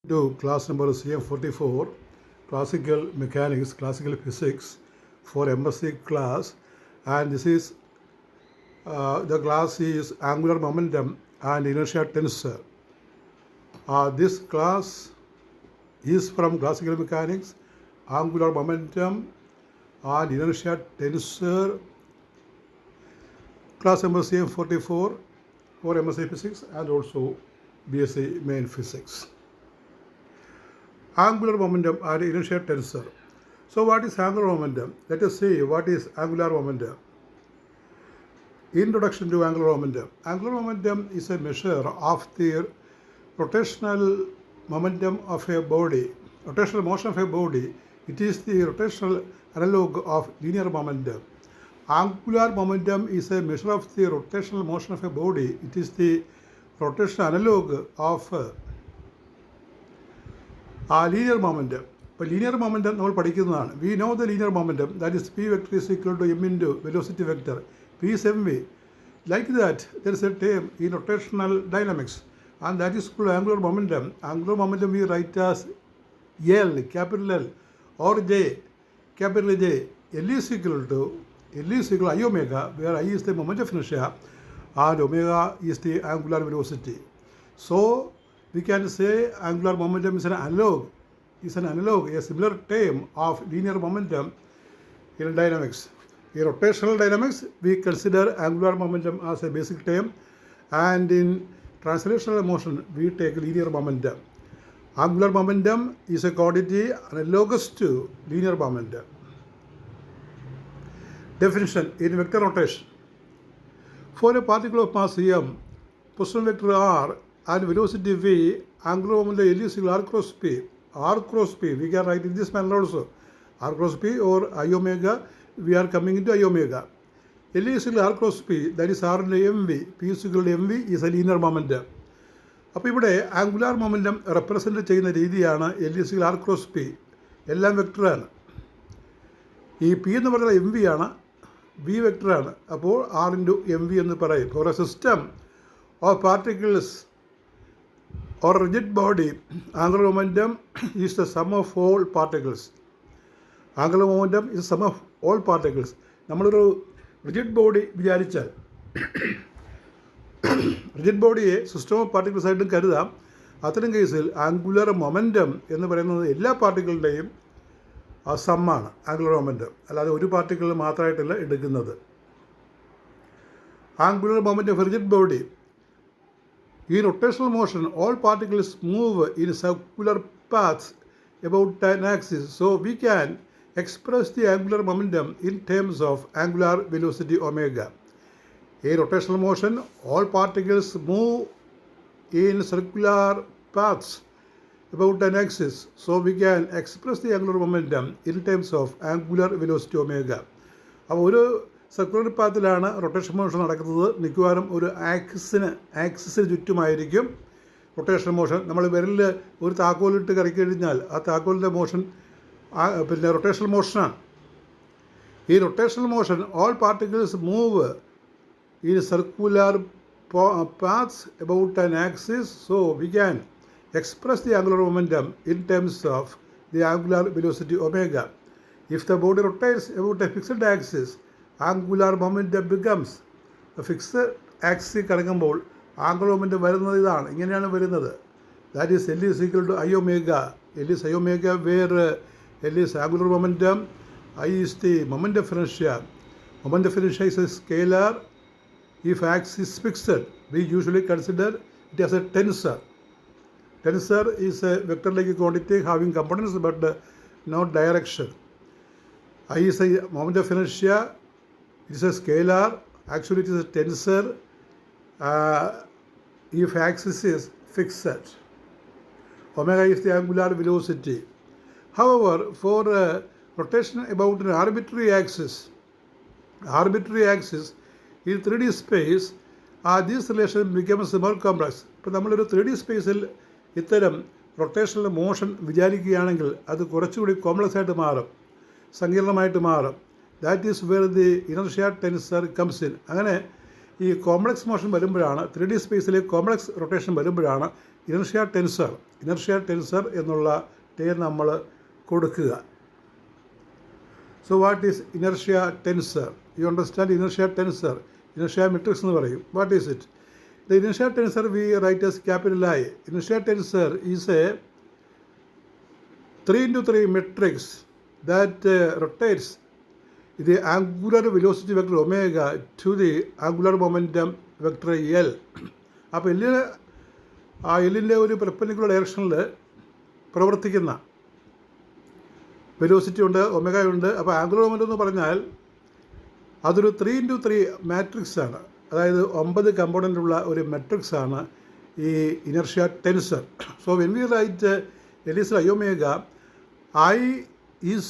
to class number CM44, Classical Mechanics, Classical Physics for MSc class, and this is the class is Angular Momentum and Inertia Tensor. This class is from Classical Mechanics, Angular Momentum and Inertia Tensor, class number CM44 for MSc Physics and also BSc Main Physics. Angular momentum and inertia tensor. So what is angular momentum? Let us see what is angular momentum. Introduction to angular momentum. Angular momentum is a measure of the rotational momentum of a body. Rotational motion of a body. It is the rotational analog of linear momentum. Angular momentum is a measure of the rotational motion of a body. It is the rotational analog of linear momentum. But linear momentum നമ്മൾ പഠിക്കുന്നതാണ്. We know the linear momentum, that is P vector is equal to m into velocity vector. P is mv. Like that, there is a term in rotational dynamics, and that is called angular momentum. Angular momentum we write as L, capital L, or J, capital J. L is equal to I omega, where I is the moment of inertia, and omega is the angular velocity. So we can say angular momentum is an analog, a similar term of linear momentum in dynamics. In rotational dynamics, we consider angular momentum as a basic term, and in translational motion, we take linear momentum. Angular momentum is a quantity analogous to linear momentum. Definition in vector notation. For a particle of mass m, position vector r and velocity v, angular momentum L is equal R cross P. We can write in this manner also. R cross P or I omega, we are coming into I omega. L is equal R cross P, that is R into mv. P is equal to mv is a linear momentum. അപ്പോൾ ഇവിടെ angular momentum represent ചെയ്യുന്ന രീതിയാണ് L is equal R cross P. എല്ലാം വെക്ടറാണ്. ഈ P എന്ന് പറഞ്ഞാൽ M V ആണ്, വി വെക്ടറാണ്. അപ്പോൾ ആർ ഇൻറ്റു എം വി എന്ന് പറയും. For a system of particles or rigid body, angular momentum is the sum of all particles. Angular momentum is the sum of all particles. നമ്മളൊരു rigid body വിചാരിച്ചാൽ rigid ബോഡിയെ system of particles ആയിട്ടും കരുതാം. അത്തരം കേസിൽ angular momentum എന്ന് പറയുന്നത് എല്ലാ പാർട്ടിക്കിളിൻ്റെയും സമ്മാണ് angular momentum. അല്ലാതെ ഒരു പാർട്ടിക്കിൾ മാത്രമായിട്ടല്ല എടുക്കുന്നത്. Angular momentum of rigid body. In rotational motion, all particles move in circular paths about an axis. So we can express the angular momentum in terms of angular velocity omega. In rotational motion, all particles move in circular paths about an axis. So we can express the angular momentum in terms of angular velocity omega. അപ്പോൾ ഒരു circular പാത്തിലാണ് rotation motion നടക്കുന്നത്. മിക്കവാറും ഒരു ആക്സിന് ചുറ്റുമായിരിക്കും rotation motion. നമ്മൾ വിരലിൽ ഒരു താക്കോലിട്ട് കറക്കി കഴിഞ്ഞാൽ ആ താക്കോലിൻ്റെ മോഷൻ പിന്നെ റൊട്ടേഷണൽ മോഷനാണ്. ഈ rotational motion all particles move in circular paths about an axis. So we can express the angular momentum in terms of the angular velocity omega. If the body rotates about a fixed axis, angular momentum becomes a fixed axis കറങ്ങുമ്പോൾ angular momentum വരുന്നത് ഇതാണ്, ഇങ്ങനെയാണ് വരുന്നത്. That is L is equal to I omega. L is I omega where L is angular momentum, I is the moment of inertia. Moment of inertia is a scalar. If axis is fixed, we usually consider it as a tensor. Tensor is a vector-like quantity having components but not direction. I is a moment of inertia. It is a scalar. Actually, it is a tensor if axis is fixed. Omega is the angular velocity. However, for rotation about an arbitrary axis in 3D space, this relation becomes more complex. ഇപ്പോൾ നമ്മളൊരു 3D സ്പേസിൽ ഇത്തരം rotational motion വിചാരിക്കുകയാണെങ്കിൽ അത് കുറച്ചുകൂടി complex ആയിട്ട് മാറും, സങ്കീർണമായിട്ട് മാറും. That is where the inertia tensor comes in. അങ്ങനെ ഈ കോംപ്ലക്സ് മോഷൻ വരുമ്പോഴാണ്, 3D സ്പേസിലെ കോംപ്ലക്സ് റൊട്ടേഷൻ വരുമ്പോഴാണ് ഇനർഷ്യ ടെൻസർ എന്നുള്ള ടേം നമ്മൾ കൊടുക്കുക. So what is inertia tensor? You understand inertia tensor? Inertia matrix എന്ന് പറയും. What is it? The inertia tensor we write as capital I. Inertia tensor is a 3x3 matrix that rotates the angular velocity vector omega to the angular momentum vector L. അപ്പോൾ എല്ലിൻ്റെ ഒരു perpendicular ഡയറക്ഷനിൽ പ്രവർത്തിക്കുന്ന velocity ഉണ്ട്, ഒമേഗയുണ്ട്. അപ്പോൾ angular momentum എന്ന് പറഞ്ഞാൽ അതൊരു 3x3 മാട്രിക്സ് ആണ്. അതായത് 9 കമ്പോണൻ്റ് ഉള്ള ഒരു മെട്രിക്സ് ആണ് ഈ inertia tensor. So when we write L is I omega, I is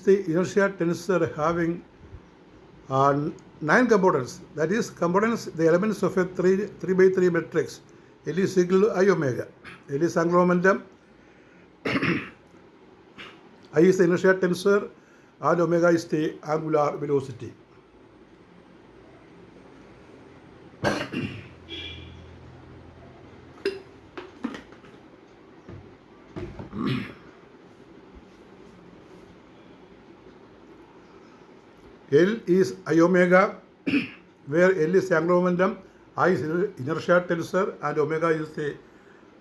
the inertia tensor having 9 components. That is components, the elements of a 3x3 matrix. L is equal to I omega. L is angular momentum. I is the inertia tensor and omega is the angular velocity. L is I omega, where L is angular momentum, I is inertia tensor, and omega is the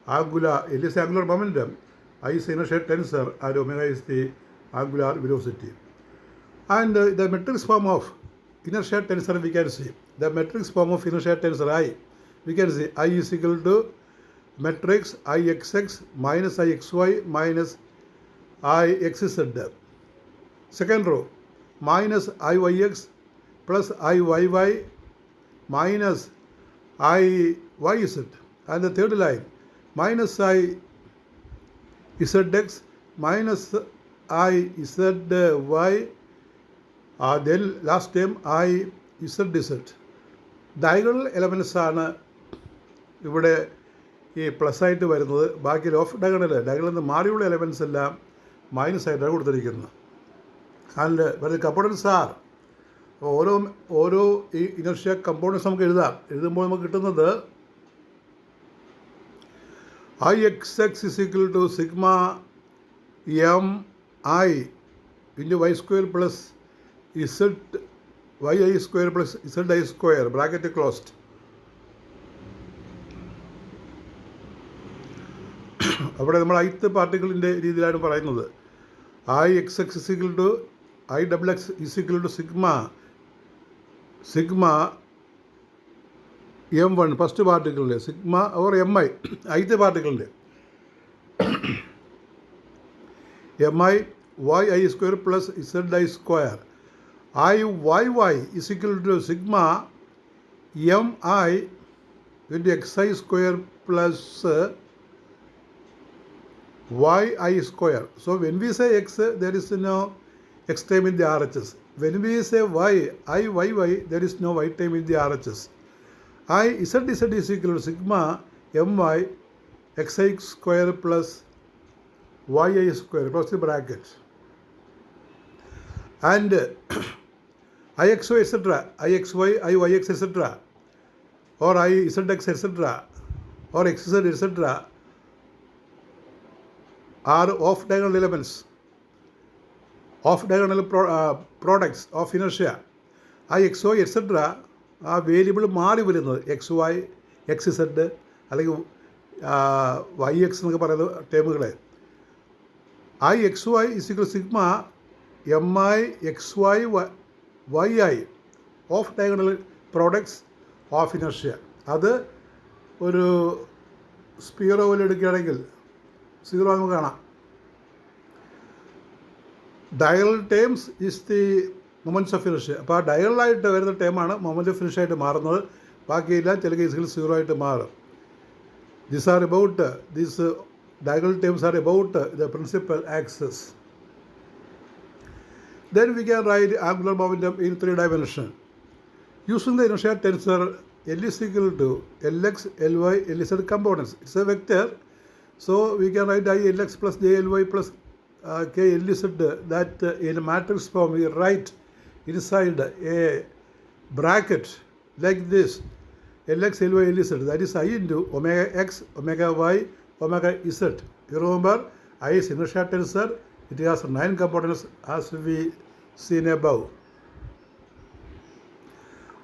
angular. L is angular momentum, I is inertia tensor, and omega is the angular velocity. And the matrix form of inertia tensor we can see. The matrix form of inertia tensor I, we can see I is equal to matrix Ixx minus Ixy minus Ixz. Second row, minus Iyx plus Iyy minus Iyz. And the third line, minus Izx minus Izzy, then last term Izz. Diagonal elements ആണ് ഇവിടെ ഈ plus ആയിട്ട് വരുന്നത്. ബാക്കി of ഡയഗണലിൽ നിന്ന് മാറിയുള്ള elements എല്ലാം minus ആയിട്ടാണ് കൊടുത്തിരിക്കുന്നത്. And when the components R, ഓരോ ഈ ഇനർഷ്യ കമ്പോണൻസ് നമുക്ക് എഴുതുമ്പോൾ നമുക്ക് കിട്ടുന്നത് Ixx is equal to sigma mi into y square plus yi square plus zi square, bracket closed. അവിടെ നമ്മൾ ith പാർട്ടിക്കിളിൻ്റെ രീതിയിലാണ് പറയുന്നത്. Ixx is equal to Ixx is equal to sigma m1 first പാർട്ടിക്കിളിൻ്റെ sigma or mi ith പാർട്ടിക്കിളിൻ്റെ mi yi square plus zi square. Iyy is equal to sigma mi into xi square plus yi square. So when we say x, there is no x term in the RHS. When we say y, Iyy, there is no y term in the RHS. Izz is equal to sigma my xi square plus yi square, plus the bracket. And Ixy etc., Ixy, Iyx etc., or Izx etc., or xz etc. are off diagonal elements, off diagonal products of inertia. Ixy etc. ആ variable മാറി വരുന്നത് xy, xz അല്ലെങ്കിൽ yx എന്നൊക്കെ പറയുന്ന ടേമുകളെ. Ixy is equal to sigma mi xy yi of diagonal products of inertia. അത് ഒരു സ്പിയറോ പോലെ എടുക്കുകയാണെങ്കിൽ 0 നമുക്ക് കാണാം. Diagonal terms is the moments of inertia. അപ്പോൾ ആ ഡയഗണലായിട്ട് വരുന്ന ടേമാണ് മൊമെൻറ്റ് ഓഫ് ഇനർഷ്യ ആയിട്ട് മാറുന്നത്. ബാക്കിയെല്ലാം ചില കേസുകളിൽ 0 ആയിട്ട് മാറും. These diagonal terms are about the principal axis. Then we can write angular momentum in 3 dimensions. Using the inertia tensor, L is equal to Lx, Ly, Lz components. It's a vector. So we can write I Lx plus J Ly plus K Lz, that in matrix form we write inside a bracket like this. Lx, Ly, Lz. That is I into omega x, omega y, omega z. You remember, I is inertia tensor. It has 9 components as we seen above.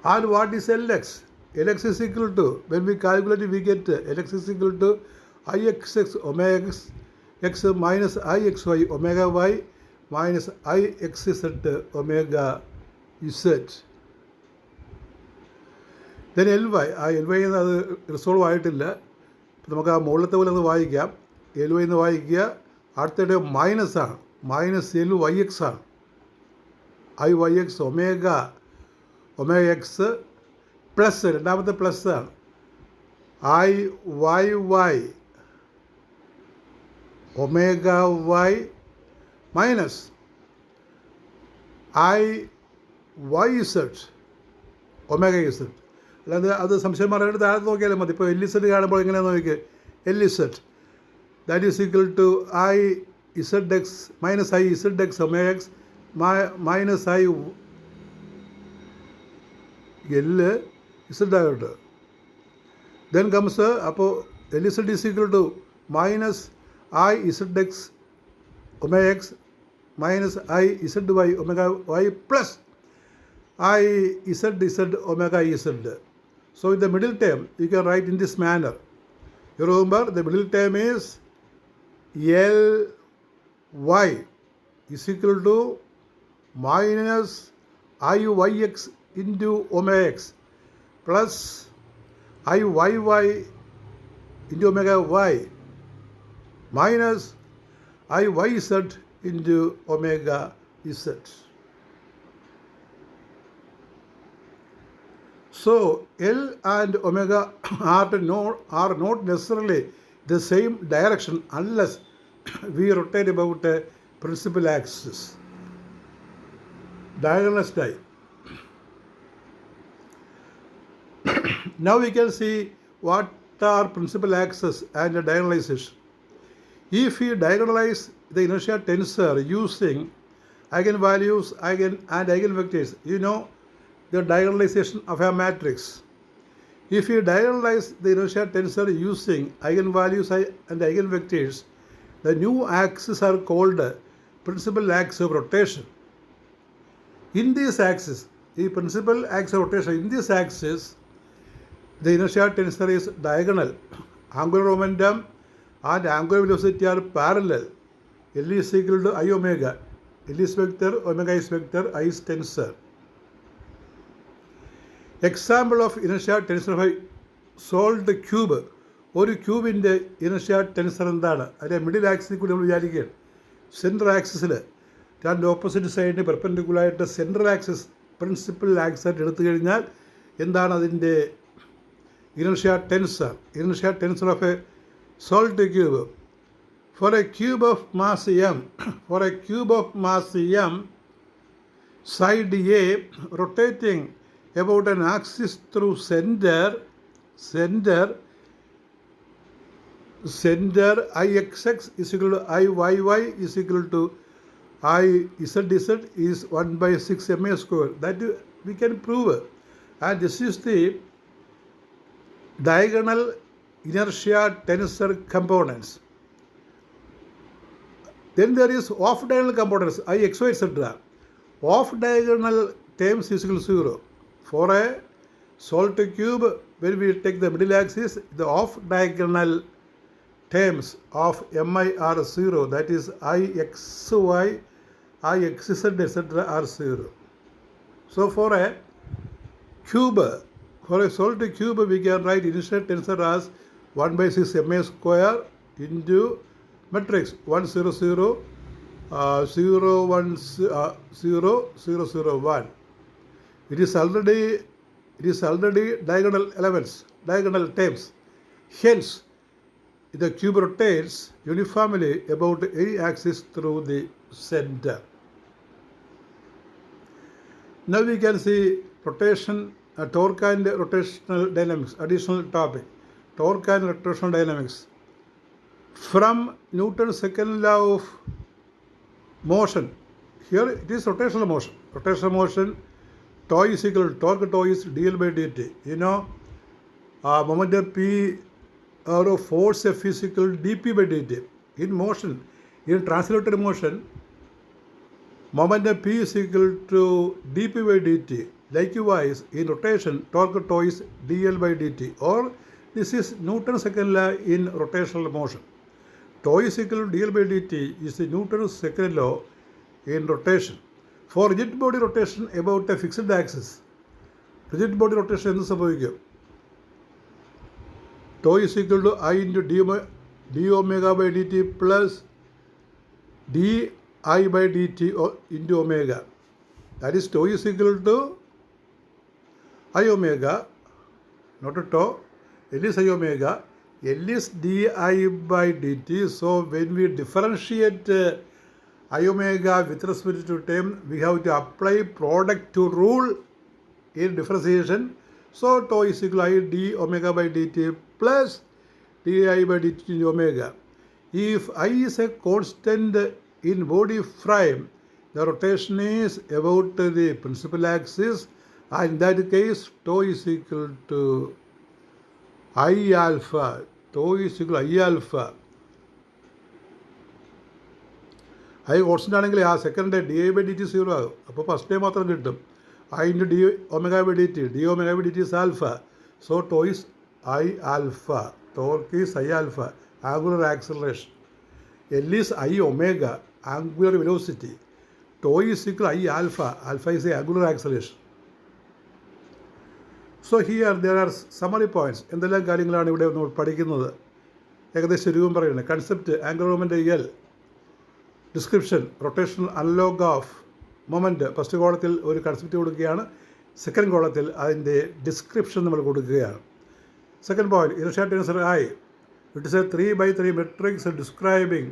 And what is Lx? Lx is equal to, when we calculate it, we get Lx is equal to Ixx omega x minus Ixy omega y minus Ixz omega z. Then Ly, Ly അത് resolve ആയിട്ടില്ല. നമുക്ക് ആ മുകളിലത്തെ പോലെ ഒന്ന് വായിക്കാം. Ly എന്ന് വായിക്കുക. അടുത്തിടെ മൈനസ് ആണ്, മൈനസ് Lyx ആണ്. Iyx ഒമേഗ എക്സ് പ്ലസ്, രണ്ടാമത്തെ പ്ലസ് ആണ്, Iyy omega y minus Iyz omega z. അല്ലാതെ അത് സംശയം പറയാനായിട്ട് താഴെ നോക്കിയാലും മതി. ഇപ്പോൾ Lz കാണുമ്പോൾ എങ്ങനെയാണെന്ന് നോക്കിയാൽ Lz that is equal to Izx minus Izx omega x minus Z ആകട്ടെ. ദെൻ കംസ് അപ്പോൾ Lz is equal to minus Izx omega x minus Izy omega y plus Izz omega z. So in the middle term, you can write in this manner. You remember the middle term is Ly is equal to minus Iyx into omega x plus Iyy into omega y minus Iyz into omega z. So L and omega are not necessarily the same direction unless we rotate about a principal axis. Diagonalist die. Now we can see what are principal axis and diagonalization. If we diagonalize the inertia tensor using eigenvalues and eigenvectors, you know the diagonalization of a matrix. If we diagonalize the inertia tensor using eigenvalues and eigenvectors, the new axes are called principal axis of rotation. In this axis, the principal axis of rotation, in this axis, the inertia tensor is diagonal. Angular momentum and angular velocity are parallel. L is equal to I omega. L is vector, omega is vector, I is tensor. Example of inertia tensor of a solved cube. ഒരു ക്യൂബിൻ്റെ inertia tensor എന്താണ്? അതിൻ്റെ middle axle കൂടി നമ്മൾ വിചാരിക്കുകയാണ്. Central ആക്സിസിൽ രണ്ട് opposite സൈഡിന് പെർപെൻഡിക്കുലറായിട്ട് central axis principal ആക്സായിട്ട് എടുത്തു കഴിഞ്ഞാൽ എന്താണ് അതിൻ്റെ inertia tensor? Inertia tensor of A solved cube. For a cube of mass m, side A rotating about an axis through center Ixx is equal to Iyy is equal to Izz is 1 by 6 ma square. That we can prove. And this is the diagonal inertia tensor components. Then there is off diagonal components Ix, y, etc. Off diagonal terms is equal to 0. For a solved cube, when we take the middle axis, the off diagonal terms of mi are 0. That is Ixy, Ixz, etc. are 0. So for a solved cube, we can write inertia tensor as 1 by 6 ma square into matrix 1 0 0 0 1 0 0 0 1. It is already diagonal elements, diagonal terms. Hence, the cube rotates uniformly about any axis through the center. Now we can see rotation, torque and rotational dynamics, additional topic. Torque and rotational dynamics. From Newton's second law of motion, here it is rotational motion. Rotational motion, torque is dl by dt. You know, Momentum P or force F is equal to dp by dt. In motion, in translated motion, momentum P is equal to dp by dt. Likewise, in rotation, torque tau is dl by dt. Or this is Newton's second law in rotational motion. Tau is equal to dl by dt is the Newton's second law in rotation. For rigid body rotation about a fixed axis, rigid body rotation എന്ത് സംഭവിക്കും? Tau is equal to I into d omega by dt plus di by dt into omega. That is, tau is equal to I omega, not a tau, L is I omega, L is di by dt. So when we differentiate I omega with respect to time, we have to apply product to rule in differentiation. So tau is equal to I d omega by dt plus di by dt into omega. If I is a constant in body frame, the rotation is about the principal axis, and in that case tau is equal to I alpha. Tau is equal to I alpha. I constant ആണെങ്കിൽ ആ second d I by d t 0 ആകും. അപ്പോൾ first time മാത്രം കിട്ടും. I into d omega by dt. d omega by dt is alpha. So tau is I alpha. Torque is I alpha. Angular acceleration. L is I omega. Angular velocity. Tau is equal to I alpha. Alpha is the angular acceleration. So here there are summary points. എന്തെല്ലാം കാര്യങ്ങളാണ് ഇവിടെ നമ്മൾ പഠിക്കുന്നത്? ഏകദേശം രൂപം പറയുന്നത്. Concept, angular moment L. Description, rotational analogue of moment. First കോളത്തിൽ ഒരു കൺസെപ്റ്റ് കൊടുക്കുകയാണ്, സെക്കൻഡ് കോളത്തിൽ അതിൻ്റെ ഡിസ്ക്രിപ്ഷൻ നമ്മൾ കൊടുക്കുകയാണ്. Second point, inertia tensor I. It is A 3x3 matrix describing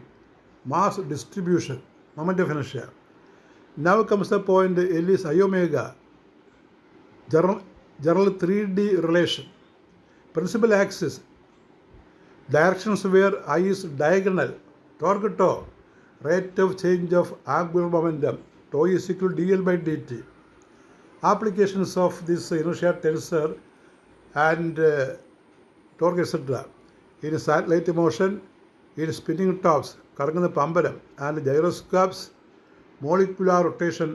mass distribution, moment of inertia. Now comes the point L is I omega, general 3D relation. Principal axis, directions where I is diagonal, torque tau, rate of change of angular momentum, tau is equal to dl by dt. Applications of this inertia tensor and torque etc. in satellite motion, in spinning tops, കറങ്ങുന്ന പമ്പരം, and gyroscopes, molecular rotation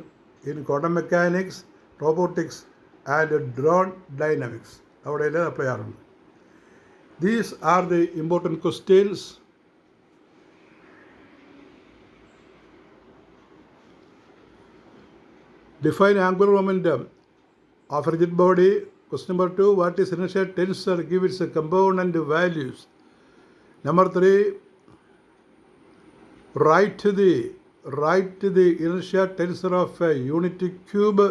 in quantum mechanics, robotics and drone dynamics അവിടെയെല്ലാം apply ചെയ്യാറുണ്ട്. These are the important questions. Define angular momentum of a rigid body. Question number 2, what is inertia tensor? Give its component values. Number 3, write the inertia tensor of a unit cube.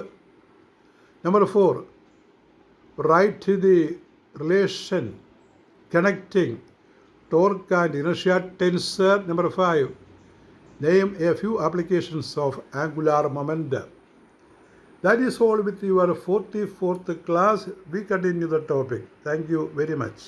Number 4, write the relation connecting torque and inertia tensor. Number 5, name a few applications of angular momentum. That is all with your 44th class. We continue the topic. Thank you very much.